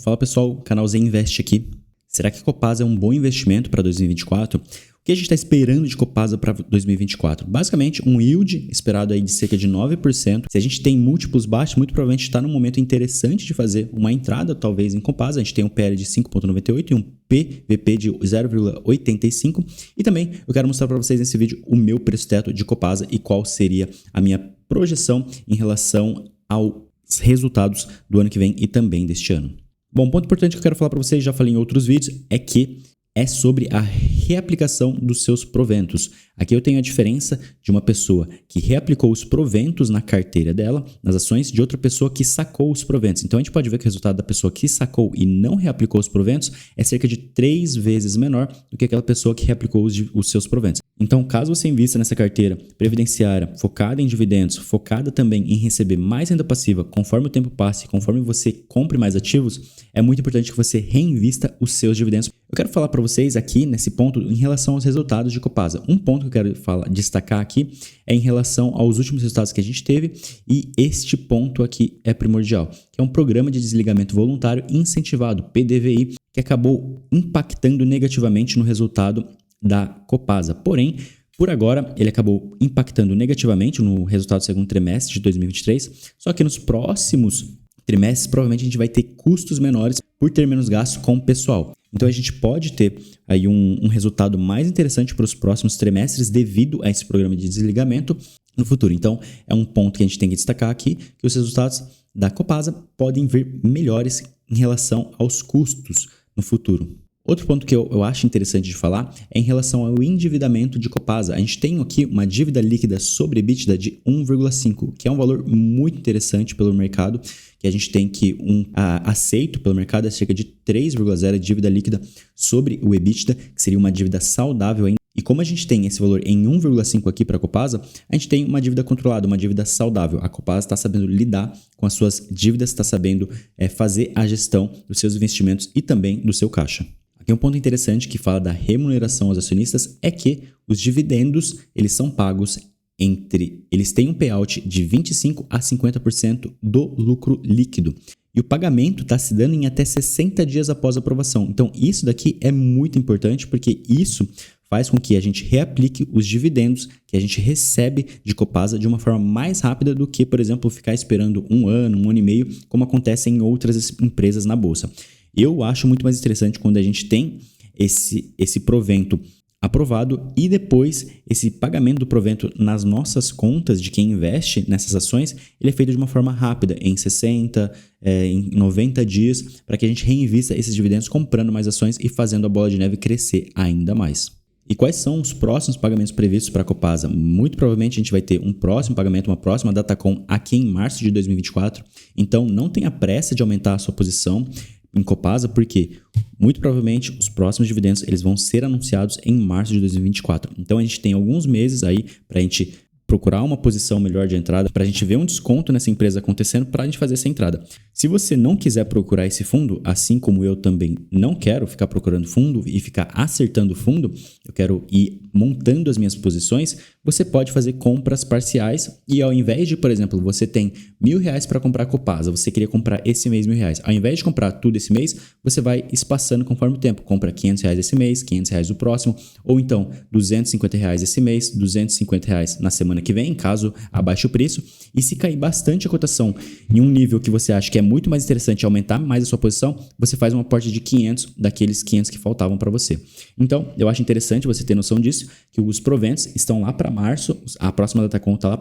Fala pessoal, canal Zen Invest aqui. Será que Copasa é um bom investimento para 2024? O que a gente está esperando de Copasa para 2024? Basicamente, um yield esperado aí de cerca de 9%. Se a gente tem múltiplos baixos, muito provavelmente está num momento interessante de fazer uma entrada, talvez em Copasa. A gente tem um PL de 5,98 e um PVP de 0,85. E também eu quero mostrar para vocês nesse vídeo o meu preço teto de Copasa e qual seria a minha projeção em relação aos resultados do ano que vem e também deste ano. Bom, ponto importante que eu quero falar para vocês, já falei em outros vídeos, é que é sobre a reaplicação dos seus proventos. Aqui eu tenho a diferença de uma pessoa que reaplicou os proventos na carteira dela, nas ações, de outra pessoa que sacou os proventos. Então a gente pode ver que o resultado da pessoa que sacou e não reaplicou os proventos é cerca de 3 vezes menor do que aquela pessoa que reaplicou os seus proventos. Então, caso você invista nessa carteira previdenciária focada em dividendos, focada também em receber mais renda passiva conforme o tempo passe, conforme você compre mais ativos, é muito importante que você reinvista os seus dividendos. Eu quero falar para vocês aqui nesse ponto em relação aos resultados de Copasa. Um ponto que eu quero destacar aqui é em relação aos últimos resultados que a gente teve, e este ponto aqui é primordial, que é um programa de desligamento voluntário incentivado, PDVI, que acabou impactando negativamente no resultado da Copasa. Porém, por agora, ele acabou impactando negativamente no resultado do segundo trimestre de 2023, só que nos próximos trimestres, provavelmente a gente vai ter custos menores por ter menos gasto com o pessoal. Então a gente pode ter aí um resultado mais interessante para os próximos trimestres devido a esse programa de desligamento no futuro. Então é um ponto que a gente tem que destacar aqui, que os resultados da Copasa podem vir melhores em relação aos custos no futuro. Outro ponto que eu acho interessante de falar é em relação ao endividamento de Copasa. A gente tem aqui uma dívida líquida sobre EBITDA de 1,5, que é um valor muito interessante pelo mercado, que a gente tem que aceito pelo mercado é cerca de 3,0 dívida líquida sobre o EBITDA, que seria uma dívida saudável ainda. E como a gente tem esse valor em 1,5 aqui para a Copasa, a gente tem uma dívida controlada, uma dívida saudável. A Copasa está sabendo lidar com as suas dívidas, está sabendo fazer a gestão dos seus investimentos e também do seu caixa. Aqui um ponto interessante que fala da remuneração aos acionistas é que os dividendos eles são pagos eles têm um payout de 25% a 50% do lucro líquido. E o pagamento está se dando em até 60 dias após a aprovação. Então isso daqui é muito importante porque isso faz com que a gente reaplique os dividendos que a gente recebe de Copasa de uma forma mais rápida do que, por exemplo, ficar esperando um ano e meio, como acontece em outras empresas na Bolsa. Eu acho muito mais interessante quando a gente tem esse provento aprovado e depois esse pagamento do provento nas nossas contas de quem investe nessas ações, ele é feito de uma forma rápida, em 60, em 90 dias, para que a gente reinvista esses dividendos comprando mais ações e fazendo a bola de neve crescer ainda mais. E quais são os próximos pagamentos previstos para a Copasa? Muito provavelmente a gente vai ter um próximo pagamento, uma próxima Datacom aqui em março de 2024, então não tenha pressa de aumentar a sua posição em Copasa, porque muito provavelmente os próximos dividendos eles vão ser anunciados em março de 2024. Então a gente tem alguns meses aí para a gente procurar uma posição melhor de entrada, para a gente ver um desconto nessa empresa acontecendo para a gente fazer essa entrada. Se você não quiser procurar esse fundo, assim como eu também não quero ficar procurando fundo e ficar acertando fundo, eu quero ir montando as minhas posições, você pode fazer compras parciais e ao invés de, por exemplo, você tem R$1.000 para comprar Copasa, você queria comprar esse mês R$1.000. Ao invés de comprar tudo esse mês, você vai espaçando conforme o tempo. Compra R$500 esse mês, R$500 o próximo, ou então R$250 esse mês, R$250 na semana que vem, caso abaixe o preço. E se cair bastante a cotação em um nível que você acha que é muito mais interessante aumentar mais a sua posição, você faz um aporte de 500 daqueles 500 que faltavam para você. Então, eu acho interessante você ter noção disso, que os proventos estão lá para março, a próxima Datacom está lá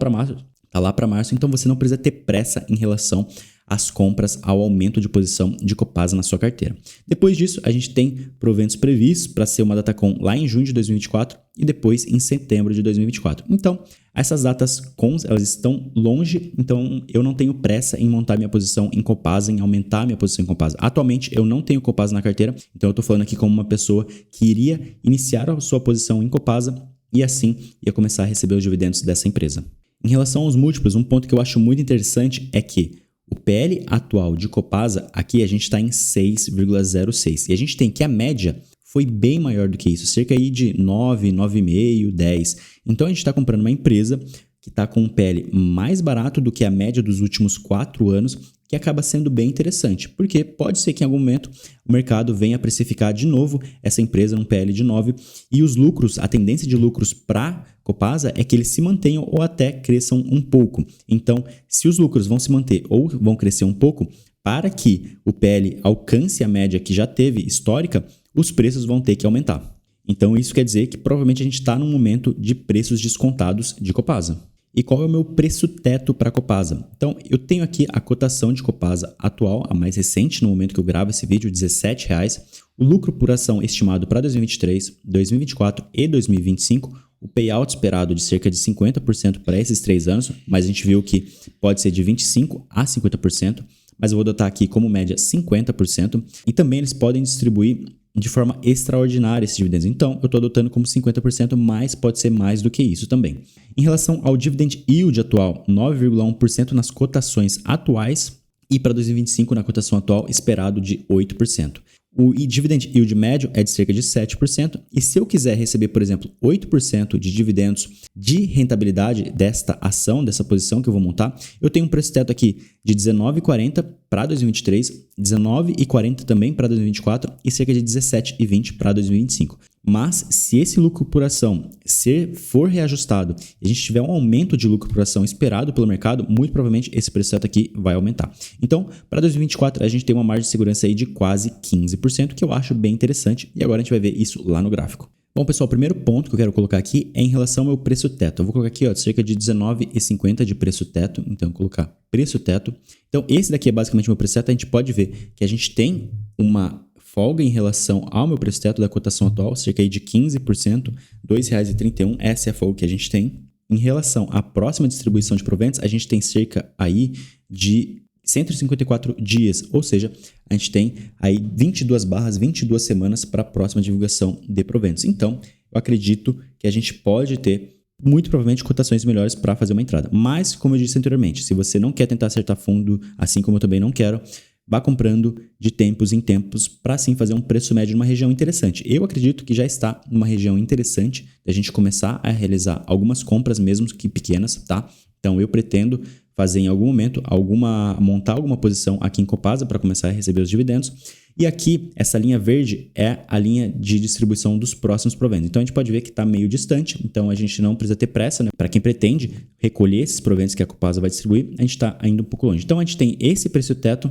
para março, então você não precisa ter pressa em relação às compras, ao aumento de posição de Copasa na sua carteira. Depois disso, a gente tem proventos previstos para ser uma Datacom lá em junho de 2024 e depois em setembro de 2024. Então, essas datas elas estão longe, então eu não tenho pressa em montar minha posição em Copasa, em aumentar minha posição em Copasa. Atualmente, eu não tenho Copasa na carteira, então eu estou falando aqui como uma pessoa que iria iniciar a sua posição em Copasa e assim ia começar a receber os dividendos dessa empresa. Em relação aos múltiplos, um ponto que eu acho muito interessante é que o PL atual de Copasa, aqui a gente está em 6,06 e a gente tem que a média foi bem maior do que isso, cerca aí de 9, 9,5, 10. Então a gente está comprando uma empresa que está com um PL mais barato do que a média dos últimos 4 anos que acaba sendo bem interessante, porque pode ser que em algum momento o mercado venha a precificar de novo essa empresa num PL de 9 e os lucros, a tendência de lucros para Copasa é que eles se mantenham ou até cresçam um pouco. Então, se os lucros vão se manter ou vão crescer um pouco, para que o PL alcance a média que já teve histórica, os preços vão ter que aumentar. Então, isso quer dizer que provavelmente a gente está num momento de preços descontados de Copasa. E qual é o meu preço teto para Copasa? Então, eu tenho aqui a cotação de Copasa atual, a mais recente, no momento que eu gravo esse vídeo, R$ 17,00. O lucro por ação estimado para 2023, 2024 e 2025. O payout esperado de cerca de 50% para esses 3 anos, mas a gente viu que pode ser de 25% a 50%, mas eu vou adotar aqui como média 50%. E também eles podem distribuir de forma extraordinária esses dividendos. Então, eu estou adotando como 50%, mas pode ser mais do que isso também. Em relação ao dividend yield atual, 9,1% nas cotações atuais e para 2025 na cotação atual esperado de 8%. O dividend yield médio é de cerca de 7%, e se eu quiser receber, por exemplo, 8% de dividendos de rentabilidade desta ação, dessa posição que eu vou montar, eu tenho um preço teto aqui de R$19,40 para 2023, R$19,40 também para 2024 e cerca de R$17,20 para 2025. Mas se esse lucro por ação for reajustado e a gente tiver um aumento de lucro por ação esperado pelo mercado, muito provavelmente esse preço teto aqui vai aumentar. Então, para 2024, a gente tem uma margem de segurança aí de quase 15%, que eu acho bem interessante, e agora a gente vai ver isso lá no gráfico. Bom, pessoal, o primeiro ponto que eu quero colocar aqui é em relação ao meu preço teto. Eu vou colocar aqui, ó, cerca de R$19,50 de preço teto. Então, colocar preço teto. Então, esse daqui é basicamente o meu preço teto. A gente pode ver que a gente tem uma folga em relação ao meu preço teto da cotação atual, cerca aí de 15%, R$ 2,31. Essa é a folga que a gente tem. Em relação à próxima distribuição de proventos, a gente tem cerca aí de 154 dias, ou seja, a gente tem aí 22 semanas para a próxima divulgação de proventos. Então, eu acredito que a gente pode ter, muito provavelmente, cotações melhores para fazer uma entrada. Mas, como eu disse anteriormente, se você não quer tentar acertar fundo, assim como eu também não quero, vá comprando de tempos em tempos para assim fazer um preço médio numa região interessante. Eu acredito que já está numa região interessante da gente começar a realizar algumas compras, mesmo que pequenas, tá? Então, eu pretendo fazer em algum momento, montar alguma posição aqui em Copasa para começar a receber os dividendos. E aqui, essa linha verde é a linha de distribuição dos próximos proventos. Então, a gente pode ver que está meio distante, então a gente não precisa ter pressa, né? Para quem pretende recolher esses proventos que a Copasa vai distribuir, a gente está ainda um pouco longe. Então, a gente tem esse preço teto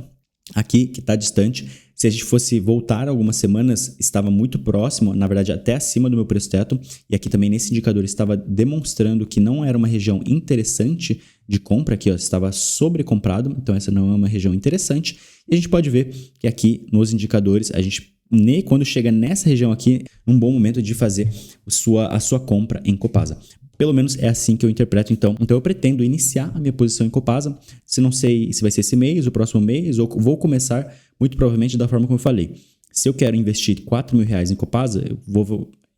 aqui que está distante. Se a gente fosse voltar algumas semanas, estava muito próximo, na verdade até acima do meu preço teto, e aqui também nesse indicador estava demonstrando que não era uma região interessante de compra, aqui ó, estava sobrecomprado, então essa não é uma região interessante, e a gente pode ver que aqui nos indicadores, a gente quando chega nessa região aqui, um bom momento de fazer a sua compra em Copasa. Pelo menos é assim que eu interpreto, então. Então eu pretendo iniciar a minha posição em Copasa. Se não sei se vai ser esse mês, o próximo mês, ou vou começar muito provavelmente da forma como eu falei. Se eu quero investir R$4.000 em Copasa,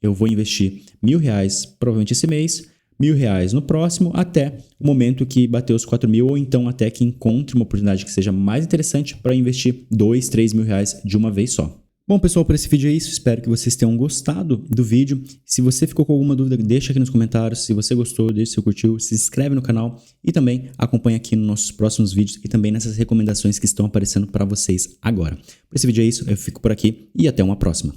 eu vou investir R$1.000 provavelmente esse mês, R$1.000 no próximo, até o momento que bater os 4.000, ou então até que encontre uma oportunidade que seja mais interessante para investir R$2.000, R$3.000 de uma vez só. Bom, pessoal, por esse vídeo é isso. Espero que vocês tenham gostado do vídeo. Se você ficou com alguma dúvida, deixa aqui nos comentários. Se você gostou, deixa seu curtiu, se inscreve no canal e também acompanha aqui nos nossos próximos vídeos e também nessas recomendações que estão aparecendo para vocês agora. Por esse vídeo é isso. Eu fico por aqui e até uma próxima.